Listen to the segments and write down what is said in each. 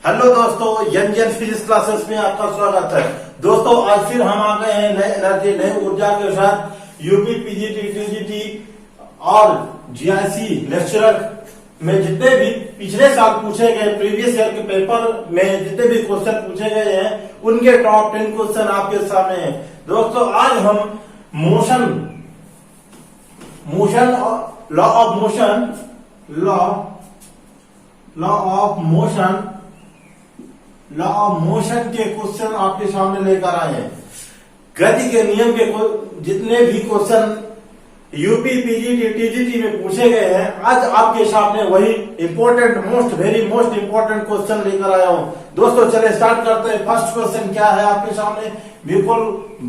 Hello दोस्तों, यंजन physics classes में आपका स्वागत है। दोस्तों आज फिर हम आ गए हैं नए एनर्जी नई ऊर्जा के साथ यूपी पीजीटी टीजीटी और जीआईसी लेक्चरर में जितने भी पिछले साल पूछे गए प्रीवियस ईयर के पेपर में जितने भी क्वेश्चन पूछे गए हैं उनके टॉप 10 क्वेश्चन आपके सामने हैं। दोस्तों आज हम मोशन लॉ ऑफ मोशन के क्वेश्चन आपके सामने लेकर आए हैं। गति के नियम के जितने भी क्वेश्चन यूपी पीजीटी टीजीटी में पूछे गए हैं आज आपके सामने वही important very most important question लेकर आया हूं। दोस्तों चले स्टार्ट करते हैं। फर्स्ट क्वेश्चन क्या है आपके सामने, बिल्कुल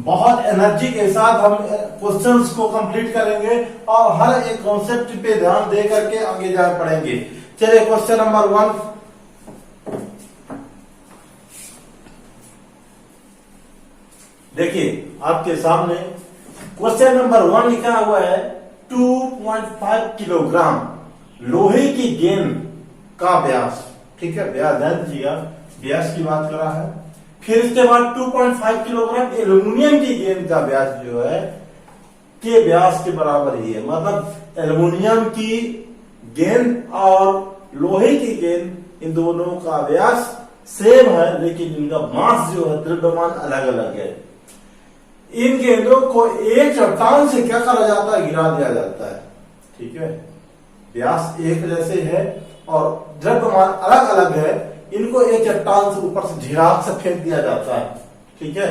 बहुत एनर्जी के साथ हम क्वेश्चंस को कंप्लीट करेंगे और हर एक कॉन्सेप्ट पे ध्यान दे करके आगे जा पढ़ेंगे। चलिए क्वेश्चन नंबर 1, देखिए आपके सामने क्वेश्चन नंबर 1 लिखा हुआ है 2.5 किलोग्राम लोहे की गेंद का व्यास, ठीक है, व्यास ध्यान दीजिएगा, व्यास की बात कर रहा है। फिर इसके बाद 2.5 किलोग्राम एल्यूमिनियम की गेंद का व्यास जो है के व्यास के बराबर ही है। मतलब एल्यूमिनियम की गेंद और लोहे की गेंद इन दोनों का व्यास सेम है लेकिन इनका मास जो है द्रव्यमान अलग अलग है। इन गेंदों को एक चट्टान से क्या करा जाता है, गिरा दिया जाता है, ठीक है। व्यास एक जैसे है और द्रव्यमान अलग अलग है, इनको एक चट्टान से ऊपर से झिराक से फेंक दिया जाता है, ठीक है।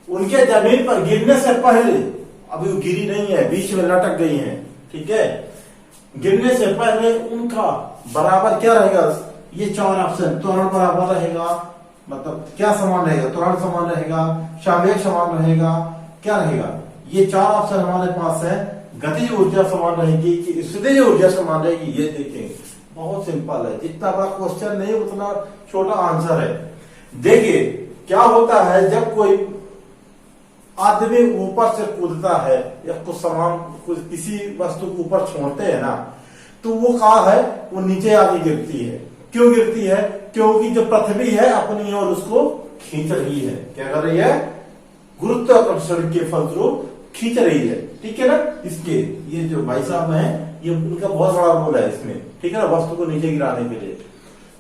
उनके जमीन पर गिरने से पहले, अभी वो गिरी नहीं है, बीच में लटक गई है, ठीक है, गिरने से पहले उनका बराबर क्या रहेगा, ये 4 ऑप्शन, त्वरण बराबर रहेगा, मतलब क्या समान रहेगा, त्वरण समान रहेगा, संवेग समान रहेगा, क्या रहेगा, ये 4 ऑप्शन हमारे पास है। गतिज ऊर्जा समान रहेगी कि स्थितिज ऊर्जा समान रहेगी, ये देखेंगे। बहुत सिंपल है, जितना बड़ा क्वेश्चन नहीं उतना छोटा आंसर है। देखिए क्या होता है जब कोई आदमी ऊपर से कूदता है या कुछ किसी वस्तु को ऊपर छोड़ते हैं ना, तो वो कहा है वो नीचे आके गिरती है। क्यों गिरती है? क्योंकि जो पृथ्वी है अपनी ओर उसको खींच रही है। क्या कर रही है? गुरुत्वाकर्षण के फलस्वरूप खींच रही है, ठीक है ना। इसके ये जो भाई साहब हैं ये उनका बहुत बड़ा रोल है इसमें, ठीक है ना, वस्तु को नीचे गिराने के लिए।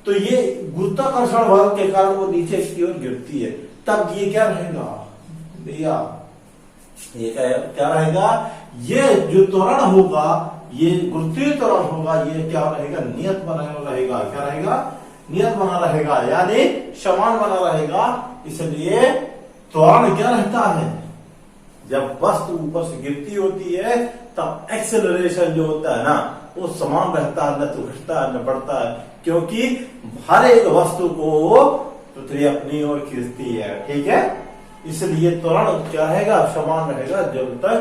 तो ये गुरुत्वाकर्षण बल के कारण वो नीचे की ओर गिरती है। तब ये क्या रहेगा भैया, ये क्या रहेगा, ये जो त्वरण होगा, ये गुरुत्वीय त्वरण होगा, ये क्या रहेगा, नियत बना रहेगा। क्या रहेगा? नियत बना रहेगा, यानी समान बना रहेगा। इसलिए त्वरण क्या रहता है, जब वस्तु ऊपर से गिरती होती है तब एक्सेलरेशन जो होता है ना वो समान रहता है, न तो घटता है न बढ़ता है, क्योंकि हर एक वस्तु को पृथ्वी अपनी ओर खींचती है, ठीक है। इसलिए त्वरण क्या रहेगा, समान रहेगा जब तक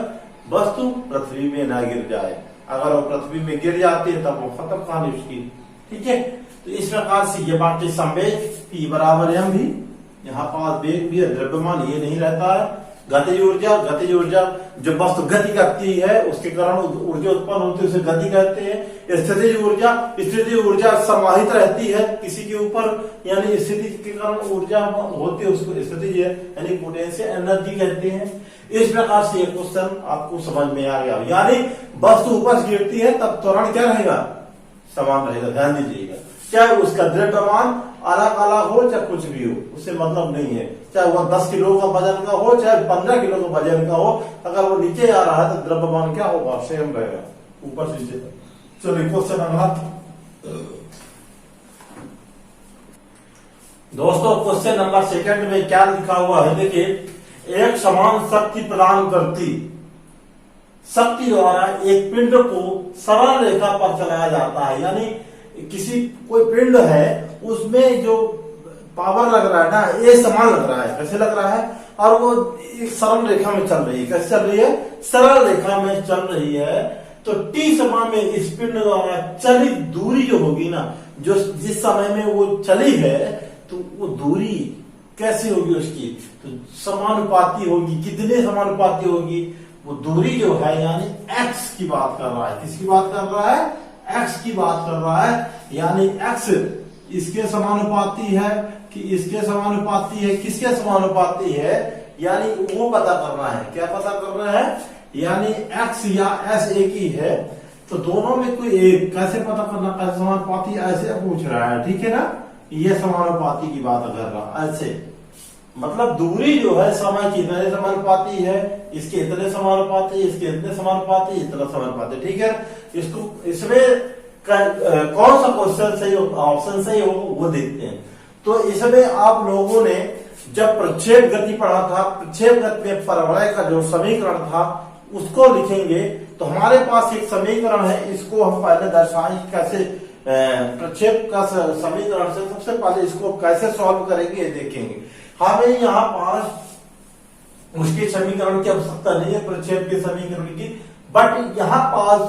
वस्तु पृथ्वी में ना गिर जाए। अगर वो पृथ्वी में गिर जाती है तब वो खत्म कहानी उसकी, ठीक है। तो इस प्रकार से ये बात संवेग P बराबर m भी, यहाँ पास वेग भी है, द्रव्यमान ये नहीं रहता है। गतिज ऊर्जा जो वस्तु गति करती है उसके कारण ऊर्जा उत्पन्न होती है, उसे गति कहते हैं। स्थितिज ऊर्जा समाहित रहती है किसी के ऊपर, यानी स्थिति के कारण ऊर्जा होती है, उसको स्थितिज यानी पोटेंशियल एनर्जी कहते हैं। इस प्रकार से ये क्वेश्चन आपको समझ में आ गया, यानी वस्तु ऊपर गिरती है तब त्वरण क्या रहेगा, समान रहेगा। ध्यान दीजिएगा, चाहे उसका द्रव्यमान अलग अलग हो चाहे कुछ भी हो, उससे मतलब नहीं है। चाहे वह 10 किलो का वजन का हो चाहे 15 किलो का वजन का हो, अगर वो नीचे आ रहा है तो द्रव्यमान क्या होगा, सेम रहेगा ऊपर से नीचे तक। चलिए क्वेश्चन अगला। दोस्तों क्वेश्चन नंबर 2 में क्या लिखा हुआ है, देखिए, एक समान शक्ति प्रदान करती शक्ति द्वारा एक पिंड को सरल रेखा पर चलाया जाता है। यानी कोई पिंड है उसमें जो पावर लग रहा है ना, ये समान लग रहा है, कैसे लग रहा है, और वो एक सरल रेखा में चल रही है। कैसे चल रही है? सरल रेखा में चल रही है। तो t समय में इस पिंड द्वारा चलित दूरी जो होगी ना, जो जिस समय में वो चली है, तो वो दूरी कैसी होगी उसकी, तो समानुपाती होगी। कितने समानुपाती होगी? वो दूरी जो है यानी x की बात कर रहा है। किसकी बात कर रहा है? x की बात कर रहा है, यानी x इसके समानुपाती है कि इसके समानुपाती है, किसके समानुपाती है, यानी वो पता करना है। क्या पता करना है, यानी x या s एक ही है तो दोनों में कोई एक, कैसे पता करना, कैसे समानुपाती, ऐसे पूछ रहा है, ठीक है ना। ये समानुपाती की बात कर रहा, ऐसे मतलब दूरी जो है समय की इतने समानुपाती है, इसके इतने समानुपाती, इसके इतने समानुपाती, इतना समानुपाती, ठीक है। इसको इसमें कौन सा क्वेश्चन सही ऑप्शन सही हो वो देखते हैं। तो इसमें आप लोगों ने जब प्रक्षेप गति पढ़ा था, प्रक्षेप गति में परवलय का जो समीकरण था उसको लिखेंगे। तो हमारे पास एक समीकरण है, इसको हम पहले दर्शाएं कैसे प्रक्षेप का समीकरण से सबसे पहले इसको कैसे सॉल्व करेंगे ये देखेंगे। हमें यहाँ पास उसके समीकरण की आवश्यकता नहीं है, प्रक्षेप के समीकरण की, बट यहाँ पास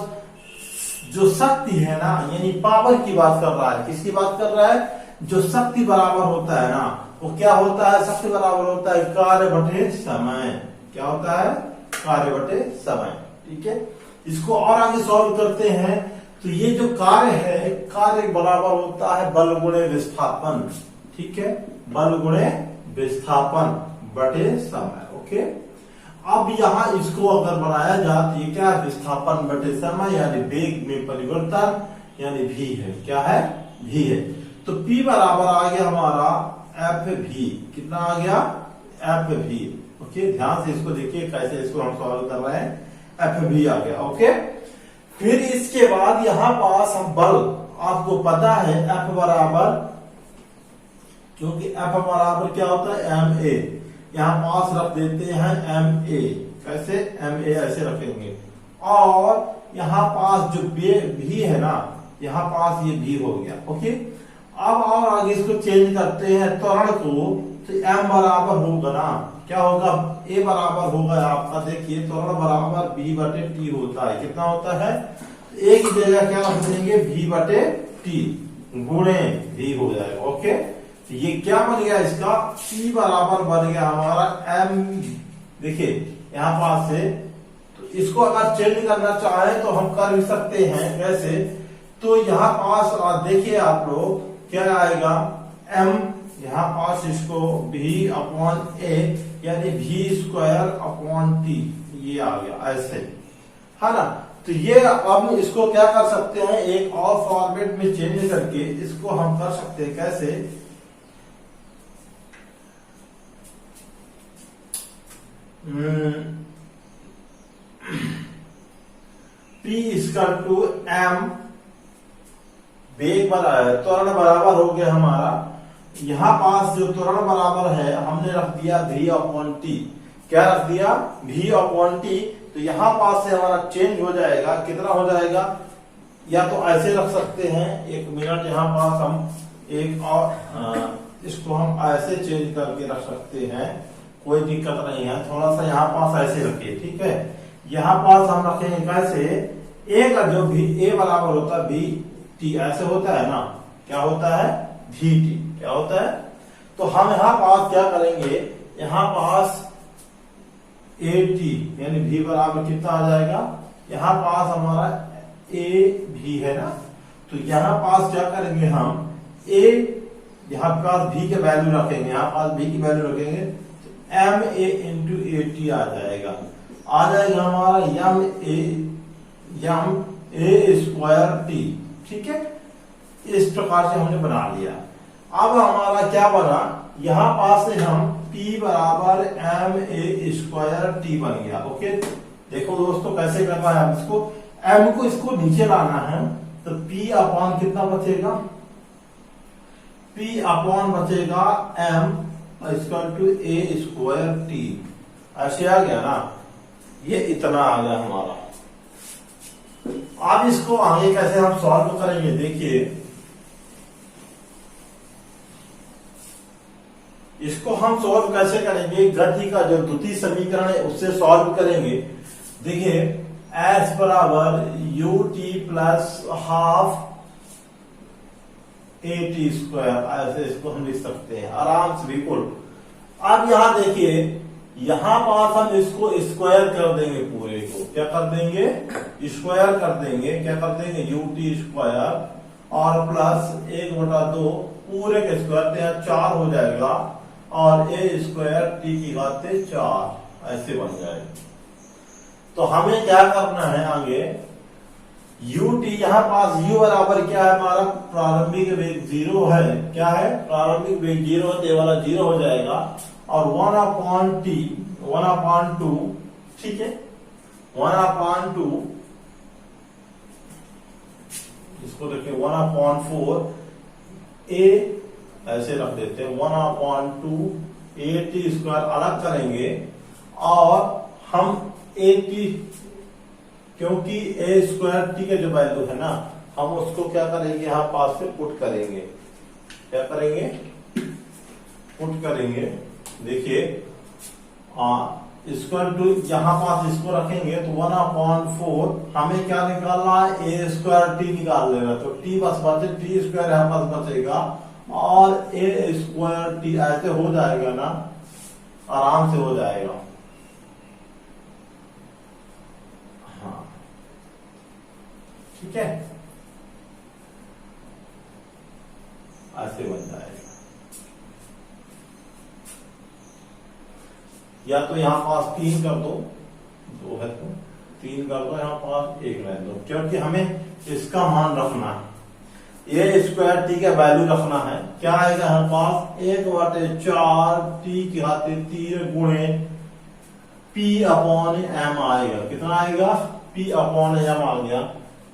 जो शक्ति है ना, यानी पावर की बात कर रहा है। किसकी बात कर रहा है, जो शक्ति बराबर होता है ना, वो क्या होता है, शक्ति बराबर होता है कार्य बटे समय। क्या होता है, कार्य बटे समय, ठीक है। इसको और आगे सॉल्व करते हैं तो ये जो कार्य है, कार्य बराबर होता है बल गुणे विस्थापन, ठीक है, बल गुणे विस्थापन बटे समय, ओके। अब यहां इसको अगर बनाया जाए तो ये क्या है, विस्थापन बटे समय, यानी वेग में परिवर्तन, यानी v है, क्या है, v है। तो P बराबर आ गया हमारा एफ भी, कितना आ गया, एफ भी, ओके। ध्यान से इसको देखिए कैसे इसको हम सॉल्व कर रहे हैं, एफ भी आ गया, ओके। फिर इसके बाद यहां पास हम बल, आपको पता है एफ बराबर, क्योंकि एफ बराबर क्या होता है, एम ए, यहां पास रख देते हैं एम ए, कैसे, एम ए ऐसे रखेंगे, और यहां पास जो भी है ना, यहां पास ये भी हो गया, ओके। अब और आगे इसको चेंज करते हैं त्वरण को, तो एम बराबर होगा ना, क्या होगा, ए बराबर होगा आपका, देखिए त्वरण बराबर बी बटे टी होता है, कितना होता है, ए की जगह क्या रख देंगे, भी बटे टी गुणे भी हो जाएगा, ओके। तो ये क्या बन गया, इसका P बराबर बन गया हमारा M, देखिए यहां पास से, तो इसको अगर चेंज करना चाहे तो हम कर भी सकते हैं, कैसे, तो यहां पास देखिए आप लोग क्या आएगा, M, यहां पास इसको V अपॉन A, यानी V स्क्वायर अपॉन T, ये आ गया ऐसे, है ना। तो ये अब इसको क्या कर सकते हैं, एक और फॉर्मेट में चेंज करके इसको हम कर सकते हैं, कैसे, P इक्वल टू M, वेग त्वरण बराबर हो गया हमारा, यहां पास जो त्वरण बराबर है हमने रख दिया v अपॉन टी, क्या रख दिया, v अपॉन टी। तो यहां पास से हमारा चेंज हो जाएगा, कितना हो जाएगा, या तो ऐसे रख सकते हैं, एक मिनट, यहां पास हम एक और इसको हम ऐसे चेंज करके रख सकते हैं, कोई दिक्कत नहीं है, थोड़ा सा यहाँ पास ऐसे रखिए, ठीक है। यहाँ पास हम रखेंगे कैसे, ए का जो भी ए बराबर होता है बी टी, ऐसे होता है ना, क्या होता है, भी टी, क्या होता है। तो हम यहाँ पास क्या करेंगे, यहाँ पास ए टी यानी भी बराबर कितना आ जाएगा, यहाँ पास हमारा ए भी है ना, तो यहाँ पास क्या करेंगे हम, ए यहाँ पास भी के वैल्यू रखेंगे, यहाँ पास भी की वैल्यू रखेंगे, M A into A T आ जाएगा हमारा यम ए स्क्वायर टी, ठीक है। इस प्रकार से हमने बना लिया। अब हमारा क्या बना, यहां पास से हम P बराबर एम ए स्क्वायर टी बन गया, ओके। देखो दोस्तों कैसे करना है, इसको m को इसको नीचे लाना है, तो P अपॉन कितना बचेगा, P अपॉन बचेगा m equal to A square T, ऐसे आ गया ना, ये इतना आ गया हमारा। अब इसको आगे कैसे हम सॉल्व करेंगे, देखिए इसको हम सॉल्व कैसे करेंगे, गति का जो द्वितीय समीकरण है उससे सॉल्व करेंगे। देखिए एस बराबर U T plus half A T square, ऐसे इसको हम लिख सकते हैं आराम से, बिल्कुल। अब यहां देखिए, यहां पास हम इसको स्क्वायर कर देंगे, पूरे को क्या कर देंगे, स्क्वायर कर देंगे, क्या कर देंगे, यू टी स्क्वायर, और प्लस 1/2 पूरे के स्क्वायर, यहाँ 4 हो जाएगा और a स्क्वायर t की घात 4 ऐसे बन जाएगा। तो हमें क्या करना है आगे, ut यहाँ पास u बराबर क्या है हमारा प्रारंभिक वेग 0 है, क्या है प्रारंभिक वेग 0 है, ये वाला 0 हो जाएगा और 1/t 1/2, ठीक है 1/2, इसको देखिए 1/4 a ऐसे रख देते हैं, 1/2 at स्क्वायर अलग करेंगे और हम at, क्योंकि a स्क्वायर t के जो वैल्यू है ना, हम उसको क्या करेंगे यहाँ पास से पुट करेंगे, क्या करेंगे पुट करेंगे। देखिए स्क्वायर टू यहाँ पास इसको रखेंगे तो 1/4 हमें क्या निकालना है, a स्क्वायर t निकाल लेना, तो t बस बचे, t स्क्वायर यहाँ पास बचेगा और a स्क्वायर t ऐसे हो जाएगा ना, आराम से हो जाएगा। हाँ ठीक है, ऐसे बन जाएगा। या तो यहाँ पास 3 कर दो, 2 है तो 3 कर दो, यहाँ पास 1 रहने दो, क्योंकि हमें इसका मान रखना है, a स्क्वायर t का वैल्यू रखना है। क्या आएगा यहाँ पास 1/4 t की घात 3 गुणे p/m आएगा, कितना आएगा p/m आ गया।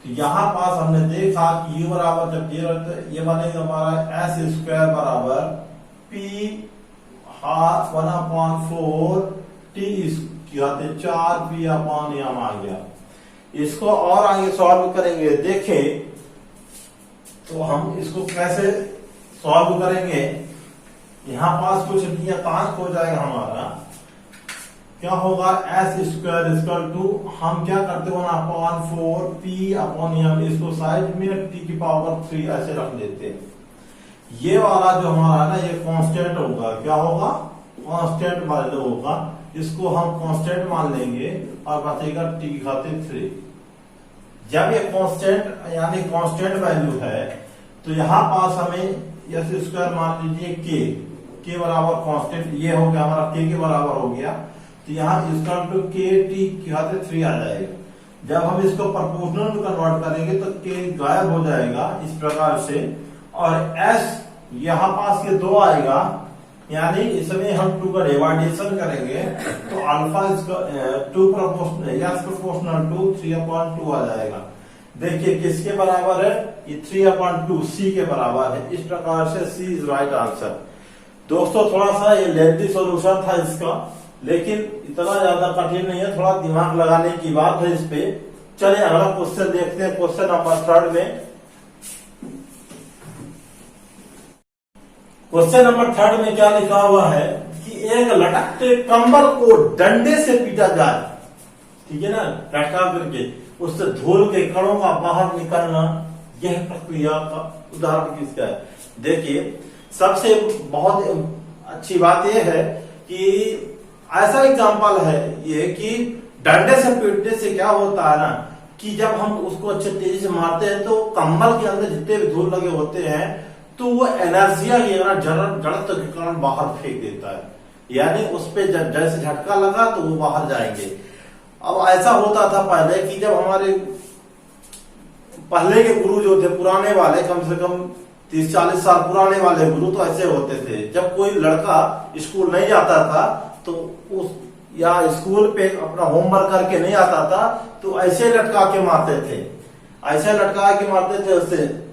तो यहाँ पास हमने देखा कि u बराबर जब 0 है तो ये बनेगा हमारा s स्क्वायर बराबर p 1/4 t की घात 4 p/m आ गया। इसको और आगे सॉल्व करेंगे, देखें तो हम इसको कैसे सॉल्व करेंगे। यहां पास कुछ नियतांक हो जाएगा हमारा, क्या होगा s स्क्वायर इक्वल टू, हम क्या करते हैं 1/4 p/m, इसको साइड में t की पावर 3 ऐसे रख देते हैं। ये वाला जो हमारा ना ये कांस्टेंट होगा, क्या होगा कांस्टेंट वैल्यू होगा, इसको हम कांस्टेंट मान लेंगे और बचेगा t की घात 3। जब ये कांस्टेंट यानी कांस्टेंट वैल्यू है तो यहाँ पास हमें s स्क्वायर मान लीजिए k बराबर कांस्टेंट, ये हो गया हमारा k के बराबर हो गया, तो यहाँ इक्वल टू k t की घात 3 आ जाएगा। जब हम इसको प्रोपोर्शनल में कन्वर्ट करेंगे तो k गायब हो जाएगा इस प्रकार से, और s यहाँ पास ये 2 आएगा, यानी इसमें हम 2 का डिवाइडेशन करेंगे तो अल्फा इसका 2 प्रोपोर्शनल टू 3/2 आ जाएगा। देखिए किसके बराबर है, ये 3/2 c के बराबर है। इस प्रकार से c इज राइट आंसर। दोस्तों थोड़ा सा ये लेंथी सॉल्यूशन था इसका, लेकिन इतना ज्यादा कठिन नहीं है, थोड़ा दिमाग लगाने की बात है इस पे। चलिए अगला क्वेश्चन देखते हैं, क्वेश्चन नंबर 3 में। क्वेश्चन नंबर 3 में क्या लिखा हुआ है कि एक लटकते कंबल को डंडे से पीटा जाए, ठीक है ना, लटका करके उससे धूल के कणों का बाहर निकलना, यह प्रक्रिया का उदाहरण किसका है। देखिए सबसे बहुत अच्छी बात यह है कि ऐसा एग्जाम्पल है ये कि डंडे से पीटने से क्या होता है ना कि जब हम उसको अच्छे तेजी से मारते हैं तो कंबल के अंदर जितने भी धूल लगे होते हैं तो वो एनर्जिया जड़त्व के कारण बाहर फेंक देता है, यानी उस पे जैसे झटका लगा तो वो बाहर जाएंगे। अब ऐसा होता था पहले कि जब हमारे पहले के गुरु जो थे पुराने वाले, कम से कम 30-40 साल पुराने वाले गुरु, तो ऐसे होते थे जब कोई लड़का स्कूल नहीं जाता था तो उस या स्कूल पे अपना होमवर्क करके नहीं आता था तो ऐसे लटका के मारते थे, ऐसे लटका के मारते थे उससे,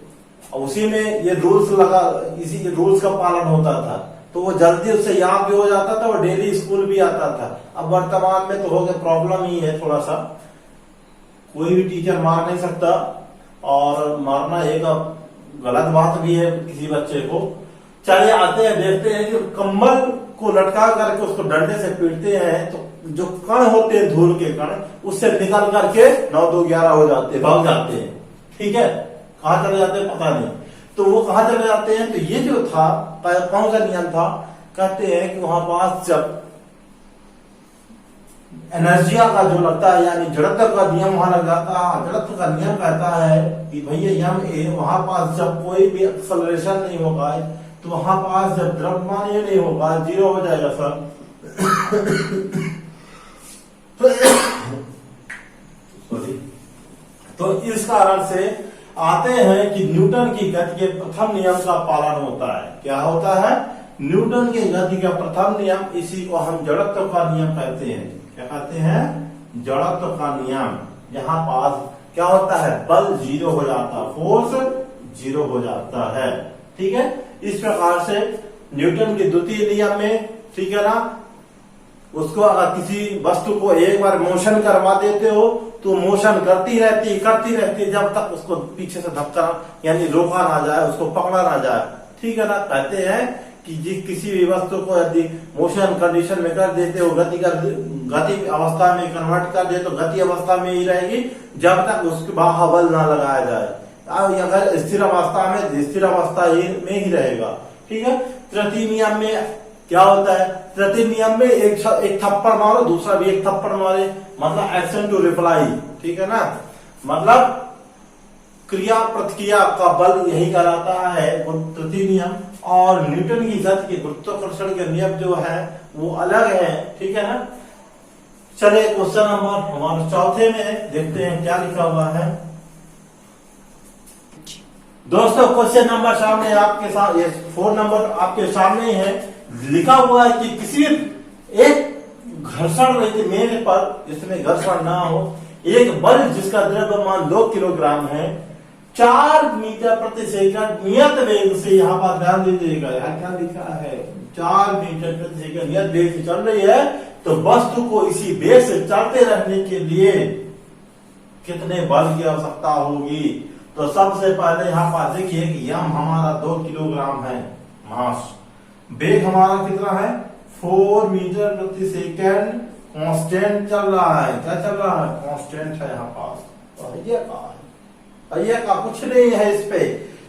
उसी में ये रूल्स लगा, इसी रूल्स का पालन होता था तो वो जल्दी उससे याद भी हो जाता था, वो डेली स्कूल भी आता था। अब वर्तमान में तो हो गया प्रॉब्लम ही है थोड़ा सा, कोई भी टीचर मार नहीं सकता और मारना एक गलत बात भी है किसी बच्चे को। चलिए आते हैं देखते हैं कि कंबल को लटका करके उसको डंडे से पीटते हैं तो जो कण होते हैं धूल के कण उससे निकल करके 9-2-11 हो जाते हैं, भाग जाते हैं। ठीक है, कहाँ चले जाते हैं पता नहीं, तो वो कहाँ चले जाते हैं। तो ये जो था कौन सा नियम था, कहते हैं कि वहां पास जब एनर्जिया का जो लगता है, यानी जड़त्व का नियम वहां लग जाता है। जड़त्व का नियम कहता है कि भैया यम ए, वहां पास जब कोई भी एक्सेलरेशन नहीं होगा तो वहां पास जब द्रव्यमान ये नहीं होगा, जीरो हो जाएगा सर। सॉरी। तो इस कारण से आते हैं कि न्यूटन की गति के प्रथम नियम का पालन होता है। क्या होता है? न्यूटन की गति का प्रथम नियम, इसी को हम जड़त्व का नियम कहते हैं। क्या कहते हैं? जड़त्व का नियम। यहाँ पास क्या होता है? बल जीरो हो जाता है, फोर्स जीरो हो जाता है। ठीक है, इस प्रकार से न्यूटन के द्वितीय नियम में, ठीक है ना, उसको अगर किसी वस्तु को एक बार मोशन करवा देते हो तो मोशन करती रहती जब तक उसको पीछे से धक्का यानी रोका ना जाए, उसको पकड़ा ना जाए। ठीक है ना, कहते हैं कि किसी भी वस्तु को यदि मोशन कंडीशन में कर देते हो, गति अवस्था में कन्वर्ट कर दे तो गति अवस्था में ही रहेगी जब तक उसके बाह्य बल ना लगाया जाए। अगर स्थिर अवस्था में स्थिर अवस्था में ही रहेगा। ठीक है, तृतीय नियम में क्या होता है? तृतीय नियम में एक थप्पड़ मारो, दूसरा भी एक थप्पड़ मारे, मतलब एक्शन टू रिप्लाई। ठीक है ना, मतलब क्रिया प्रतिक्रिया का बल यही कहलाता है तृतीय नियम। और न्यूटन की गति के गुरुत्वाकर्षण के नियम जो है वो अलग है। ठीक है ना, चले क्वेश्चन नंबर हमारे चौथे में देखते हैं क्या लिखा हुआ है। दोस्तों क्वेश्चन नंबर सामने आपके साथ, ये 4 नंबर आपके सामने है। लिखा हुआ है कि किसी एक घर्षण मेरे पर, जिसमें घर्षण ना हो, एक बल जिसका द्रव्यमान 2 किलोग्राम है, 4 मीटर प्रति सेकंड नियत वेग से, यहाँ पर ध्यान दीजिएगा, यहाँ क्या लिखा है? 4 मीटर प्रति सेकंड नियत वेग से चल रही है, तो वस्तु को इसी वेग से चलते रहने के लिए कितने बल की आवश्यकता होगी? तो सबसे पहले यहाँ पर देखिए कि यम हमारा 2 किलोग्राम है मास, वेग हमारा कितना है? 4 मीटर प्रति सेकंड कांस्टेंट चल रहा है। क्या चल रहा है? कांस्टेंट है यहाँ पास। तो ये का कुछ नहीं है इस पे।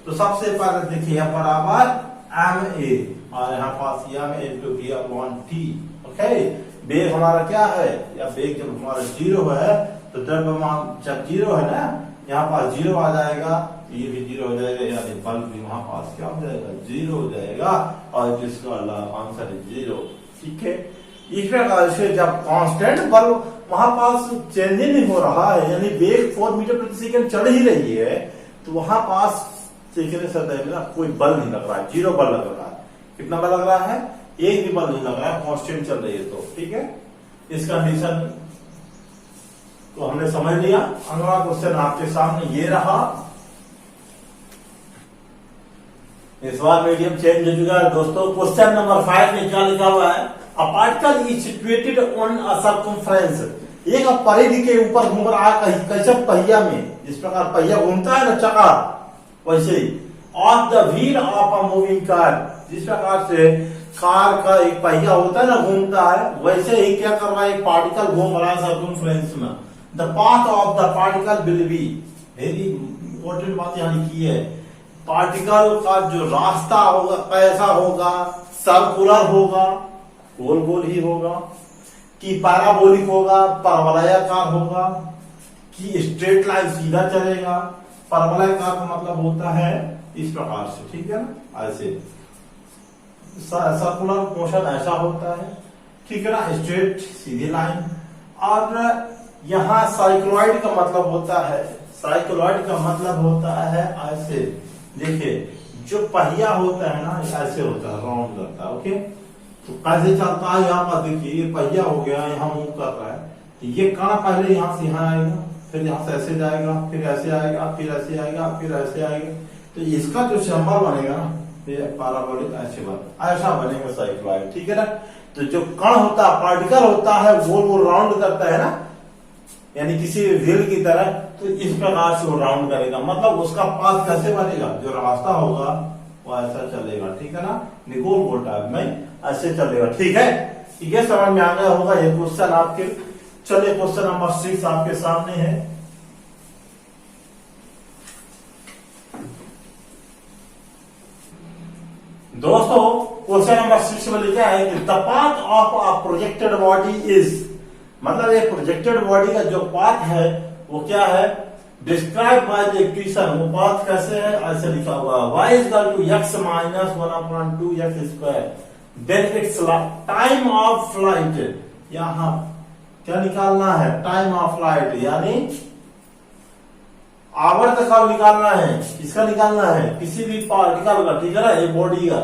तो सबसे पहले देखिए यहाँ बराबर ma, और यहाँ पास M into V upon T. Okay, वेग हमारा क्या है? या वेग जब हमारा जीरो है तो द्रव्यमान जब जीरो है ना, यहाँ पास जीरो आ जाएगा, ये भी जीरो हो जाएगा, यानी बल भी वहां पास क्या हो जाएगा? जीरो हो जाएगा, और जिसका आंसर है जीरो। ठीक है, इस प्रकार से जब कांस्टेंट बल वहां पास चेंज ही नहीं हो रहा है, यानी वेग 4 मीटर प्रति सेकंड चल ही रही है, तो वहां पास देखने से कोई बल नहीं लग रहा है, जीरो बल लग रहा है। कितना बल लग रहा है? एक भी बल नहीं लग रहा है, कांस्टेंट चल रही है। तो ठीक है, इस कंडीशन तो हमने समझ लिया। अगला क्वेश्चन आपके सामने ये रहा। इस बार मीडियम चेंज हो चुका है दोस्तों। क्वेश्चन नंबर 5 में क्या लिखा हुआ है? A particle is situated on a circumference. एक परिधि के ऊपर घूम रहा है, कैसे? पहिया में, जिस प्रकार पहिया घूमता है ना चक्का, वैसे ही। Of the wheel of a moving car, जिस प्रकार से कार का एक पहिया होता है ना, घूमता है, वैसे ही क्या कर रहा है? एक पार्टिकल घूम रहा है सर्कमफ्रेंस में। The path of the particle will be, very important बात यहाँ लिखी है, पार्टिकल का जो रास्ता होगा कैसा होगा? सर्कुलर होगा, गोल गोल ही होगा, कि पैराबोलिक होगा, परवलयाकार होगा, कि स्ट्रेट लाइन सीधा चलेगा? परवलयाकार का मतलब होता है इस प्रकार से। ठीक है ना, ऐसे सर्कुलर मोशन ऐसा होता है। ठीक है ना, स्ट्रेट सीधी लाइन। और यहाँ साइक्लॉइड का मतलब होता है, साइक्लॉइड का मतलब होता है ऐसे। देखिए जो पहिया होता है ना, ऐसे होता है, राउंड करता है। ओके, तो कैसे चलता है? यहाँ पर देखिए, ये पहिया हो गया, यहाँ मूव कर रहा है, तो ये कण पहले यहाँ से यहाँ आएगा, फिर यहाँ से ऐसे जाएगा, फिर ऐसे आएगा, फिर ऐसे आएगा, फिर ऐसे आएगा। तो इसका जो सिंबल बनेगा ना, ये पैराबोलिक ऐसा बनेगा साइक्लॉइड। ठीक है ना, तो जो कण होता है, पार्टिकल होता है, गोल गोल राउंड करता है ना, यानी किसी व्हील की तरह, तो इस प्रकार से वो राउंड करेगा। मतलब उसका पाथ कैसे बनेगा? जो रास्ता होगा वो ऐसा चलेगा। ठीक है ना, गोल गोल टाइप में ऐसे चलेगा। ठीक है, ये समझ में आ गया होगा ये क्वेश्चन आपके। चलिए क्वेश्चन नंबर 6 आपके सामने है। दोस्तों क्वेश्चन नंबर 6 में लिखा है कि the path of a projected body is मतलब एक प्रोजेक्टेड बॉडी का जो पाथ है वो क्या है, डिस्क्राइब बाय द इक्वेशन। वो पाथ कैसे है, ऐसे लिखा हुआ है y is equal to x minus 1/2 x square, then it's time of flight. यहां क्या निकालना है, टाइम ऑफ फ्लाइट, यानी आवर्त कब निकालना है, किसका निकालना है, किसी भी पार्टिकल का, ठीक है ना, ये बॉडी का।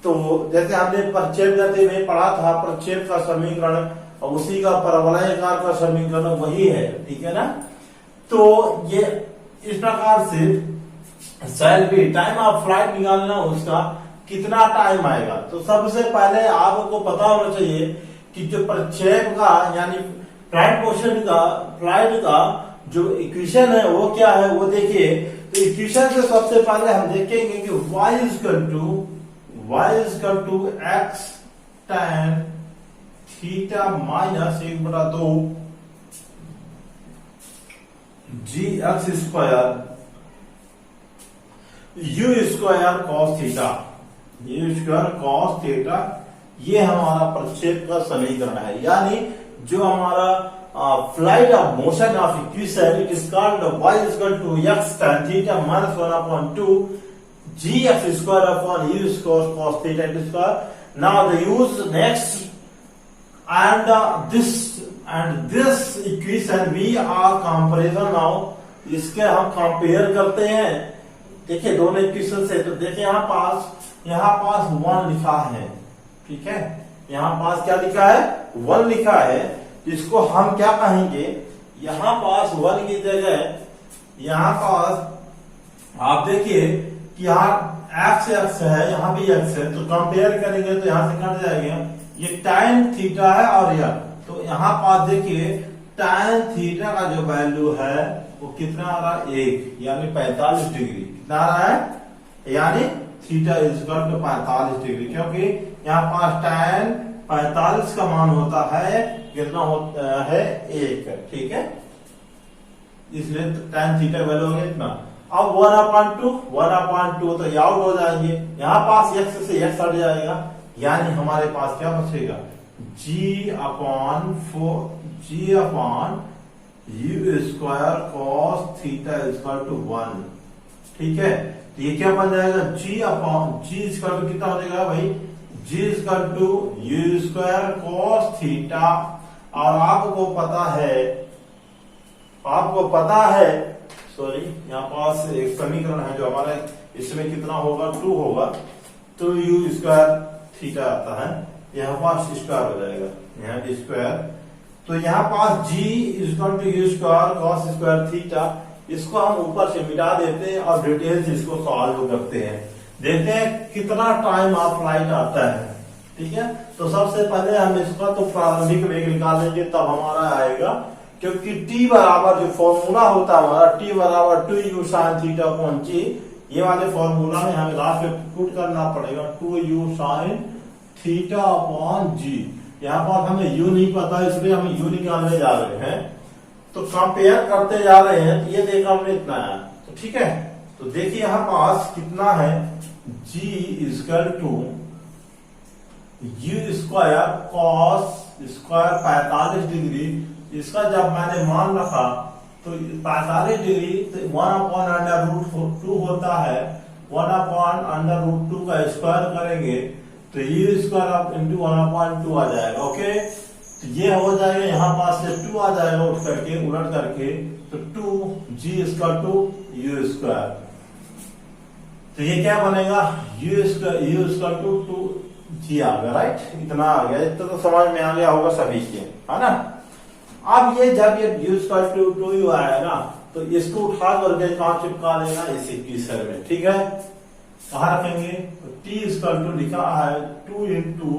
तो जैसे हमने प्रक्षेप गति में पढ़ा था, प्रक्षेप का समीकरण और उसी का परवलयाकार का समीकरण वही है, ठीक है ना। तो ये इस प्रकार से shall be time of flight निकालना, उसका कितना टाइम आएगा। तो सबसे पहले आपको पता होना चाहिए कि जो प्रक्षेप का यानी फ्लाइट मोशन का, फ्लाइट का जो इक्वेशन है वो क्या है, वो देखिए। तो इक्वेशन से सबसे पहले हम देखेंगे कि y is equal to x tan theta minus 1/2 g x square u square cos theta, u square cos theta. ये हमारा प्रक्षेप का समीकरण है, यानी जो हमारा flight of motion of equation, it is called y is equal to x tan theta minus 1/2 g x square upon u square cos theta square. Now the use next and this equation we are comparison now, इसके हम compare करते हैं। देखिए दोनों equation से, तो देखिए यहाँ पास 1 लिखा है, ठीक है, यहाँ पास क्या लिखा है, 1 लिखा है। इसको हम क्या कहेंगे, यहाँ पास 1 की जगह यहाँ पास आप देखिए कि यहाँ x है, यहाँ भी x है, तो कंपेयर करेंगे तो यहाँ से कट जाएगा, ये tan थीटा है और यह, तो यहाँ पास देखिए tan थीटा का जो वैल्यू है वो कितना आ रहा है, 1, यानी 45 डिग्री। कितना आ रहा है, यानी theta is equal to 45 degree, क्योंकि यहाँ पास tan 45 का मान होता है, कितना होता है, 1, ठीक है। इसलिए tan थीटा वैल्यू हो गया इतना। अब 1/2 तो ये आउट हो जाएंगे, यहाँ पास x से x हट जाएगा, यानी हमारे पास क्या बचेगा, g upon u square cos theta equal to 1, ठीक है। तो ये क्या बन जाएगा, g इक्वल टू कितना हो जाएगा भाई, g equal to u square cos theta. और आपको पता है सॉरी, यहाँ पास एक समीकरण है जो हमारे, इसमें कितना होगा, 2 होगा, तो u स्क्वायर थीटा आता है, यहाँ पास स्क्वायर हो जाएगा, यहाँ भी स्क्वायर। तो यहाँ पास g equal to u square cos square theta, इसको हम ऊपर से मिटा देते हैं और डिटेल से इसको सॉल्व करते हैं, देखते हैं कितना टाइम ऑफ फ्लाइट आता है, ठीक है। तो सबसे पहले हम इसका तो प्रारंभिक वेग निकालेंगे, तब हमारा आएगा, क्योंकि t बराबर जो फॉर्मूला होता है हमारा, t बराबर 2u sin theta upon g, ये वाले फॉर्मूला में हमें लास्ट में पुट करना पड़ेगा 2u sin theta upon g। यहाँ पर हमें u नहीं पता, इसलिए हम u निकालने जा रहे हैं, तो कंपेयर करते जा रहे हैं। तो ये देखा हमने इतना है, तो ठीक है। तो देखिए यहाँ पास कितना है, g equal to u square cos square 45 degree. इसका जब मैंने मान रखा तो 45 डिग्री, तो 1/√2 होता है, 1/√2 का स्क्वायर करेंगे तो u स्क्वायर इंटू 1/2 आ जाएगा, ओके। तो ये हो जाएगा, यहाँ पास से 2 आ जाएगा उठ करके, उलट करके, तो 2g equal to u square. तो ये क्या बनेगा, u इक्वल टू 2g आ गया, राइट, इतना आ गया, इतना तो समझ में आ गया होगा सभी के, है ना। अब ये जब ये u इक्वल टू 2u आएगा तो इसको उठा करके कहां चिपका लेना, इस इक्वेशन में, ठीक है। कहां रखेंगे, तो t इक्वल टू लिखा है 2 इंटू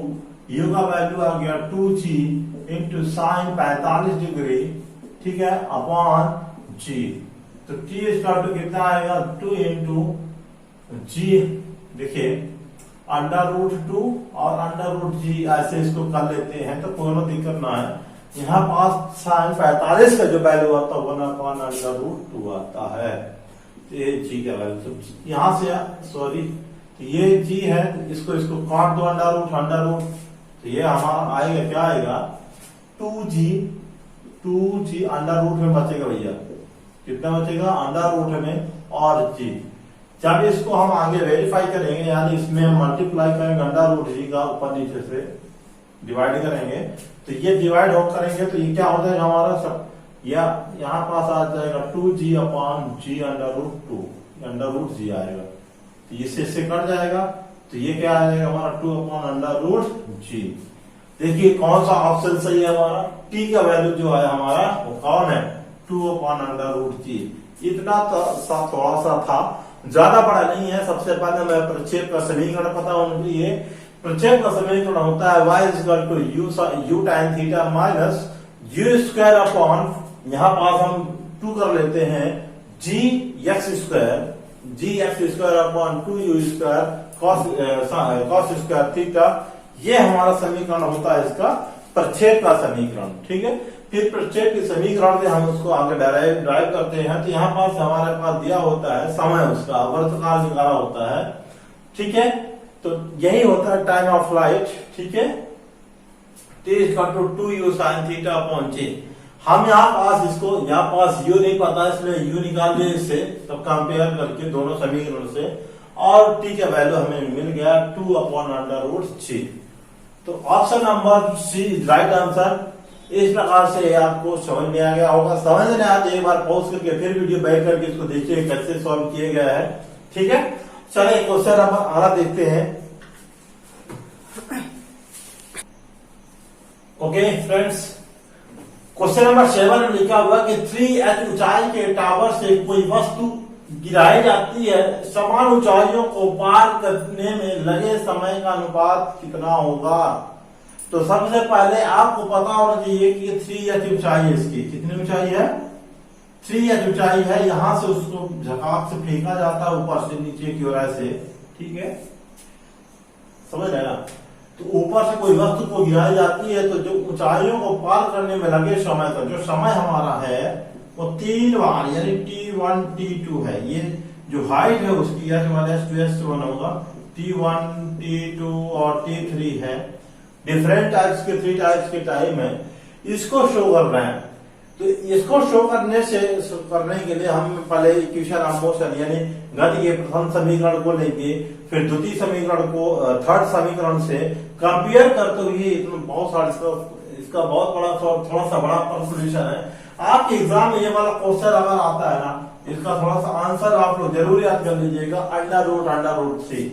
u का वैल्यू आ गया 2g इंटू साइन 45 डिग्री, ठीक है, अपॉन g। तो t इक्वल टू कितना आएगा, 2 इंटू g, देखिए √2 और √g, ऐसे इसको कर लेते हैं, तो कोई दिक्कत ना है। यहाँ पास साइन 45 का जो वैल्यू आता है 1/√2 आता है, तो ये g का वैल्यू, तो यहाँ से सॉरी, तो ये g है, इसको काट दो, √√, तो ये हमारा आएगा, क्या आएगा, 2g 2g अंडर रूट में बचेगा भैया, कितना बचेगा अंडर रूट में और g। जब इसको हम आगे वेरीफाई करेंगे यानी इसमें मल्टीप्लाई करेंगे अंडर रूट जी का ऊपर नीचे से डिवाइड करेंगे तो ये डिवाइड हो करेंगे तो ये क्या हो जाएगा हमारा सब या यहाँ पास आ जाएगा 2g upon g under root 2 under root G आएगा तो इससे कट जाएगा तो ये क्या आ जाएगा हमारा 2 अपॉन अंडर रूट जी। देखिए कौन सा ऑप्शन सही है हमारा, t का वैल्यू जो है हमारा वो कौन है 2 अपॉन अंडर रूट जी। इतना तो थोड़ा सा था, ज्यादा बड़ा नहीं है। सबसे पहले मैं प्रक्षेप का समीकरण पता होना चाहिए। प्रक्षेप का समीकरण होता है y equal to u time theta minus u square upon, यहाँ पास हम 2 कर लेते हैं g x square upon 2u square cos square theta. ये हमारा समीकरण होता है इसका प्रक्षेप का समीकरण, ठीक है। फिर प्रक्षेप के समीकरण से हम उसको आगे ड्राइव करते हैं तो यहाँ पास हमारे पास दिया होता है समय, उसका वर्तकाल निकाला होता है, ठीक है। तो यही होता है टाइम ऑफ फ्लाइट, ठीक है। t equal to 2u sin theta upon j। हम यहाँ पास इसको यहाँ पास u नहीं पता इसलिए u निकाल दिए इससे, तो कंपेयर करके दोनों समीकरण से और t का वैल्यू हमें मिल गया 2 अपॉन अंडर रूट j। तो option number C right answer. इस प्रकार से आपको समझ में आ गया होगा। समझ में आया तो एक बार पॉज करके फिर वीडियो बैक करके इसको देखिए कैसे सॉल्व किया गया है, ठीक है। चलिए क्वेश्चन नंबर 8 देखते हैं। ओके फ्रेंड्स, क्वेश्चन नंबर 7 में लिखा हुआ कि 3h ऊंचाई के टावर से कोई वस्तु गिराई जाती है, समान ऊंचाइयों को पार करने में लगे समय का अनुपात कितना होगा। तो सबसे पहले आपको पता होना चाहिए कि 3h ऊंचाई है, इसकी कितनी ऊंचाई है 3h ऊंचाई है। यहां से उसको झकाक से फेंका जाता है ऊपर से नीचे की ओर ऐसे, ठीक है, समझ रहे ना। तो ऊपर से कोई वस्तु को गिराई जाती है तो जो ऊंचाइयों को पार करने में लगे समय का जो समय हमारा है वो 3 बार यानी t1 t2 है। ये जो हाइट है उसकी s1 s2 s1 होगा, t1 t2 और t3 है। डिफरेंट टाइप्स के 3 टाइप्स के टाइम है, इसको शो करना है। तो इसको शो करने के लिए हम पहले इक्वेशन ऑफ मोशन यानी गति के प्रथम समीकरण को लेंगे, फिर द्वितीय समीकरण को थर्ड समीकरण से कंपेयर करते हुए बहुत सारा इसका बहुत बड़ा थोड़ा सा बड़ा कैलकुलेशन है। आपके एग्जाम में ये वाला क्वेश्चन अगर आता है ना, इसका थोड़ा सा आंसर आप लोग जरूर याद कर लीजिएगा अंडर रूट 3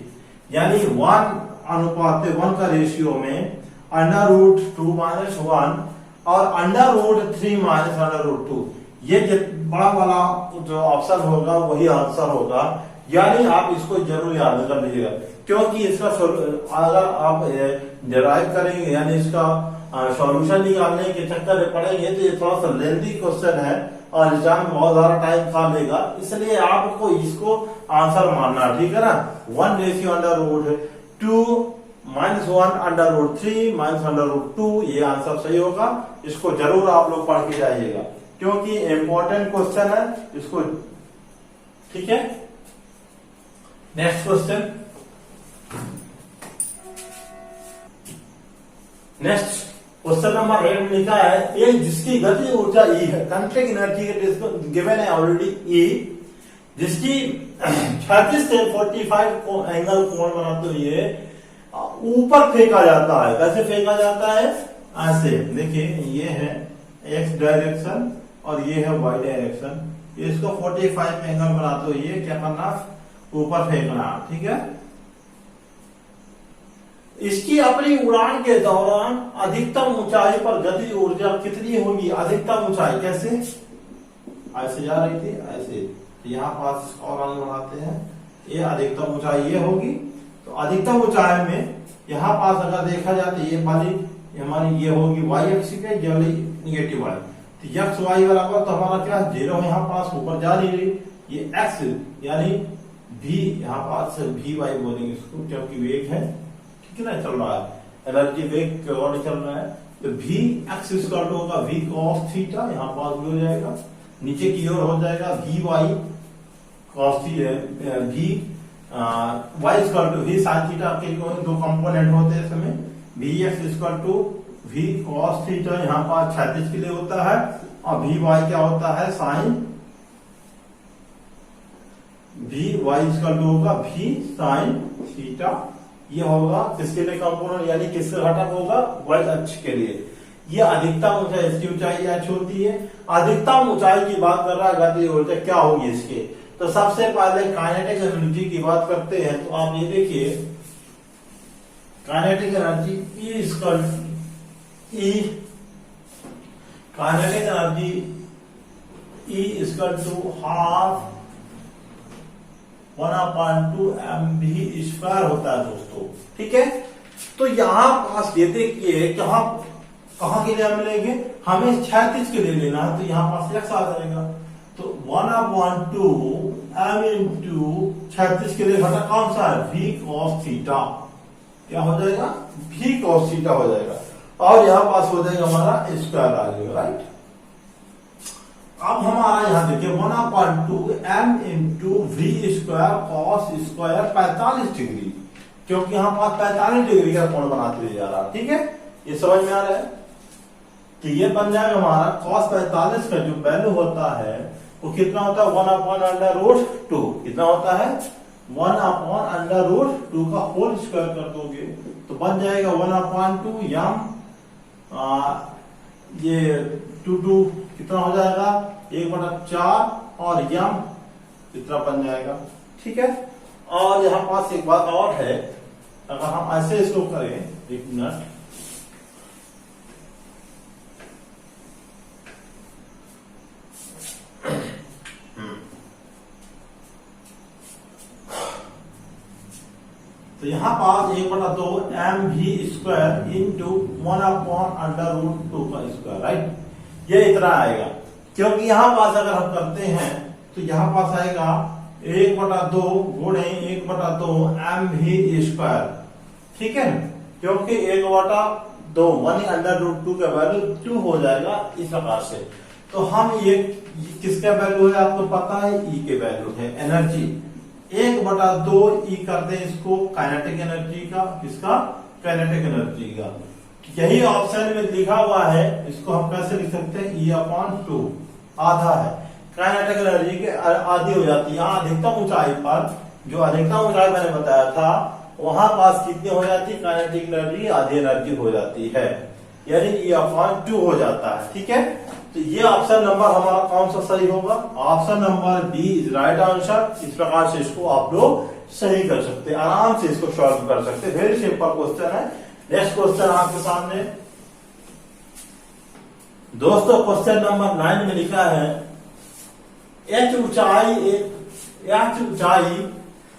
यानी 1:1 का रेशियो में अंडर रूट 2 माइनस 1 और under root 3 minus under root 2। ये बड़ा वाला जो ऑप्शन होगा वही आंसर होगा, यानी आप इसको जरूर याद कर लीजिएगा। क्योंकि इसका अगर आप डिराइव करेंगे यानी इसका सॉल्यूशन निकालने के चक्कर में पड़ेंगे तो ये थोड़ा सा लेंथी क्वेश्चन है और एग्जाम में बहुत ज्यादा टाइम खा लेगा, इसलिए आपको इसको आंसर मानना, ठीक है ना। 1 ratio under root 2 minus 1 under root 3 minus under root 2 ये आंसर सही होगा। इसको जरूर आप लोग पढ़ के जाइएगा क्योंकि इंपॉर्टेंट क्वेश्चन है इसको, ठीक है। Next question, next question number 8 में लिखा है एक जिसकी गति ऊर्जा E है, काइनेटिक एनर्जी गिवन है ऑलरेडी E, जिसकी 36 से 45 को एंगल कोण बनाते हुए ऊपर फेंका जाता है। कैसे फेंका जाता है, ऐसे देखिए, ये है x डायरेक्शन और ये है y डायरेक्शन। इसको 45 एंगल बनाते हुए क्या करना, ऊपर फेंकना, ठीक है। इसकी अपनी उड़ान के दौरान अधिकतम ऊंचाई पर गति ऊर्जा कितनी होगी। अधिकतम ऊंचाई कैसे, ऐसे जा रही थी ऐसे, यहाँ पास और आगे बढ़ाते हैं, ये अधिकतम ऊंचाई ये होगी। तो अधिकतम ऊंचाई में यहाँ पास अगर देखा जाए तो ये वाली हमारी ये होगी y एक्स पे, ये वाली निगेटिव वाली, तो x y बराबर तो हमारा क्या 0 यहाँ पास ऊपर जा रही है, ये x यानी v यहाँ पास v y बोलेंगे इसको क्योंकि वेग है, ठीक है ना, चल रहा है एनर्जी वेग के और चल रहा है। तो v x स्क्वायर होगा v cos थीटा, यहाँ पास भी हो जाएगा, नीचे की ओर हो जाएगा v y cos v y square to v sin थीटा के दो कंपोनेंट होते हैं इसमें, v x square to v cos थीटा यहाँ पर 36 के लिए होता है, और vy क्या होता है साइन, vy इसका होगा v साइन थीटा। ये होगा किसके लिए कंपोनेंट, यानी किसका घटक होगा, y अक्ष के लिए। ये अधिकतम ऊंचाई, इसकी ऊंचाई h होती है। अधिकतम ऊंचाई की बात कर रहा है गतिज ऊर्जा क्या होगी इसके, तो सबसे पहले काइनेटिक एनर्जी की बात करते हैं। तो आप ये देखिए kinetic energy kinetic energy E equal to half 1/2 mv² होता है दोस्तों, ठीक है। तो यहां पास ये देखिए कहां के लिए हम लेंगे, हमें 36 के लिए लेना है, तो यहां पास x आ जाएगा। तो 1/2 m इंटू 36 के लिए घटक कौन सा है, v cos थीटा। क्या हो जाएगा, v cos थीटा हो जाएगा, और यहां पास हो जाएगा हमारा स्क्वायर आ जाएगा, राइट। अब हमारा यहां देखिए 1/2 m into v square cos square 45 degree, क्योंकि यहां पास 45 डिग्री का कोण बनाते हुए जा रहा है, ठीक है। ये समझ में आ रहा है कि ये बन जाएगा हमारा cos 45 का जो वैल्यू होता है वो कितना होता है, 1/√2। कितना होता है, 1/√2 का होल स्क्वायर कर दोगे तो बन जाएगा 1/2 यम, ये 2 कितना हो जाएगा 1/4, और यम कितना बन जाएगा, ठीक है। और यहां पास एक बात और है, अगर हम ऐसे इसको करें, एक मिनट, तो यहां पास 1/2 mv² इंटू 1/√2 का स्क्वायर, राइट। ये इतना आएगा, क्योंकि यहां पास अगर हम करते हैं तो यहां पास आएगा 1/2 गुणे 1/2 mv², ठीक है, क्योंकि 1/2 1/√2 का वैल्यू 2 हो जाएगा इस प्रकार से। तो हम ये किसका वैल्यू है आपको पता है, ई के वैल्यू है, एनर्जी 1/2 ई करते हैं इसको काइनेटिक एनर्जी का, किसका, काइनेटिक एनर्जी का। यही ऑप्शन में लिखा हुआ है, इसको हम कैसे लिख सकते हैं, E/2 आधा है, काइनेटिक एनर्जी के आधी हो जाती है। यहाँ अधिकतम ऊंचाई पर, जो अधिकतम ऊंचाई मैंने बताया था, वहां पास कितनी हो जाती है, काइनेटिक एनर्जी आधी एनर्जी हो जाती है, यानी E/2 हो जाता है, ठीक है। तो ये ऑप्शन नंबर हमारा कौन सा सही होगा, option number B is right answer. इस प्रकार से इसको आप लोग सही कर सकते हैं, आराम से इसको सॉल्व कर सकते हैं, वेरी सिंपल क्वेश्चन है। नेक्स्ट क्वेश्चन आपके सामने दोस्तों, क्वेश्चन नंबर 9 में लिखा है h ऊंचाई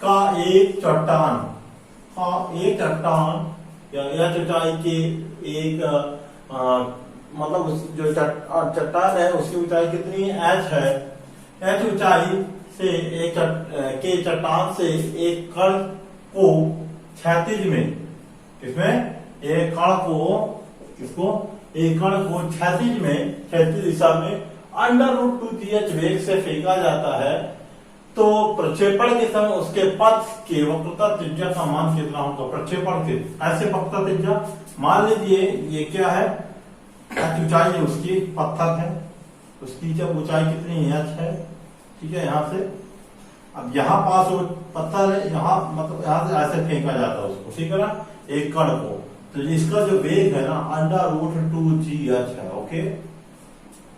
का एक चट्टान या h ऊंचाई के एक मतलब जो चट्टान है उसकी ऊंचाई कितनी है, h है। h ऊंचाई से के चट्टान से एक कण को क्षैतिज में, इसमें एक कण को क्षैतिज दिशा में √2gh वेग से फेंका जाता है, तो प्रक्षेपण के समय उसके पथ के वक्रता त्रिज्या का मान कितना होगा। प्रक्षेपण के ऐसे वक्रता त्रिज्या, मान लीजिए ये क्या है, ऊंचाई है उसकी, पत्थर है, उसकी जब ऊंचाई कितनी h है, ठीक है। यहाँ से अब यहाँ पास वो पत्थर है, यहाँ मतलब यहाँ से ऐसे फेंका जाता है उसको, ठीक है ना, एक कण को, तो इसका जो वेग है ना √2gh है, ओके।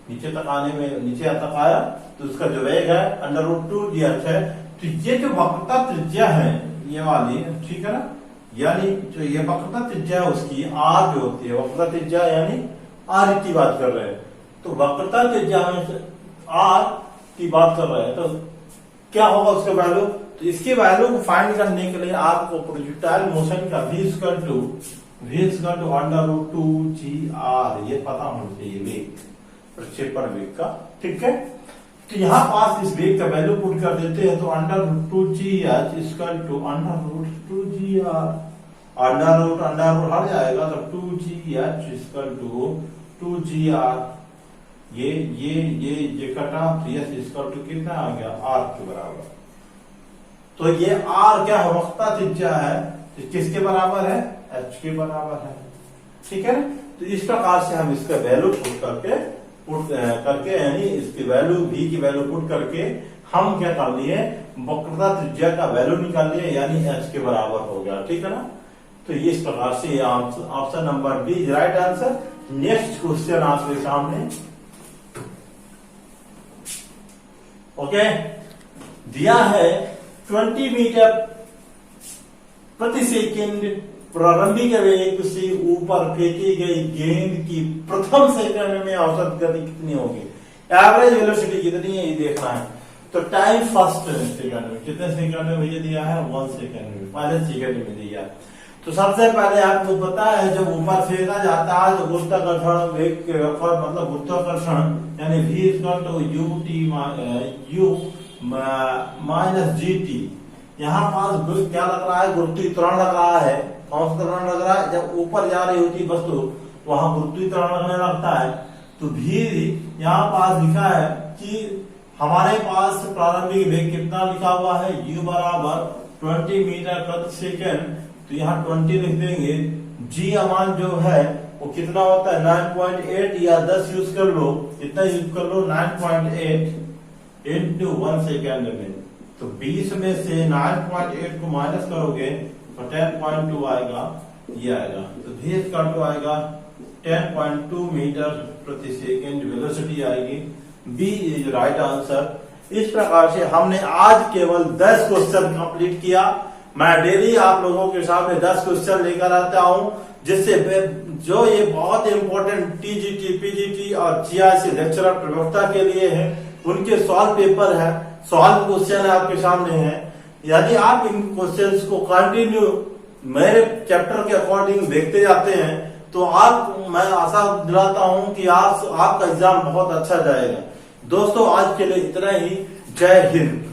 नीचे तक आने में, नीचे तक आया तो उसका जो वेग है √2gh है। तो ये जो वक्रता त्रिज्या है ये वाली, ठीक है ना, यानी जो ये वक्रता त्रिज्या है उसकी r जो होती है, वक्रता त्रिज्या यानी r की बात कर रहे हैं, तो वक्रता त्रिज्या में r की बात कर रहे हैं, तो क्या होगा उसका वैल्यू। तो इसके वैल्यू को फाइंड करने के लिए आपको प्रोजेक्टाइल मोशन का v = √2gr ये पता होना चाहिए, वेग, प्रक्षेपण वेग का, ठीक है। तो यहां पास इस वेग का वैल्यू पुट कर देते हैं, तो √2gh √2gr, अंडर हट जाएगा, तो 2gh 2gr, ये कटा, कितना आ गया, r के बराबर। तो ये r क्या है, वक्रता त्रिज्या है, किसके बराबर है, h के बराबर है, ठीक है। तो इस प्रकार से हम इसका वैल्यू पुट करके यानी इसकी वैल्यू v की वैल्यू पुट करके हम क्या कर लिए, वक्रता त्रिज्या का वैल्यू निकाल लिए, यानी h के बराबर हो गया। ठीक है ना। तो ये इस प्रकार से option number B is right answer. Next question आपके सामने। ओके, दिया है 20 मीटर प्रति सेकंड प्रारंभिक वेग से ऊपर फेंकी गई गेंद की प्रथम सेकंड में औसत गति कितनी होगी, एवरेज वेलोसिटी कितनी है ये देखना है। तो टाइम फर्स्ट सेकंड में, कितने सेकंड में भैया दिया है, 1 सेकंड में, पहले सेकंड में दिया। तो सबसे पहले आपको पता है जब ऊपर फेंका जाता है तो गुरुत्वाकर्षण वेग मतलब गुरुत्वाकर्षण यानी v equal to u minus gt। यहाँ पास क्या लग रहा है, गुरुत्वाकर्षण लग रहा है। कौन सा त्वरण लग रहा है, जब ऊपर जा रही होती वस्तु वहां गुरुत्वाकर्षण लगने लगता है। तो भी यहाँ पास लिखा है कि हमारे पास प्रारंभिक वेग कितना लिखा हुआ है, u बराबर 20 मीटर प्रति सेकंड। तो यहाँ 20 लिख देंगे। g अमान जो है वो कितना होता है 9.8 या 10 यूज कर लो, इतना यूज कर लो 9.8 इंटू 1 सेकेंड में। तो 20 में से 9.8 को माइनस करोगे तो 10.2 आएगा, ये आएगा। तो v इक्वल टू आएगा 10.2 मीटर प्रति सेकंड वेलोसिटी आएगी। B is right answer. इस प्रकार से हमने आज केवल 10 क्वेश्चन कंप्लीट किया। मैं डेली आप लोगों के सामने 10 क्वेश्चन लेकर आता हूं, जिससे जो ये बहुत इंपॉर्टेंट टीजीटी, पीजीटी और जीआईसी लेक्चरर प्रवक्ता के लिए है, उनके सॉल्व पेपर है, सॉल्व क्वेश्चन आपके सामने है। यदि आप इन क्वेश्चंस को कंटिन्यू मेरे चैप्टर के अकॉर्डिंग देखते जाते हैं तो मैं आशा दिलाता हूं कि आपका एग्जाम बहुत अच्छा जाएगा। दोस्तों आज के लिए इतना ही। जय हिंद।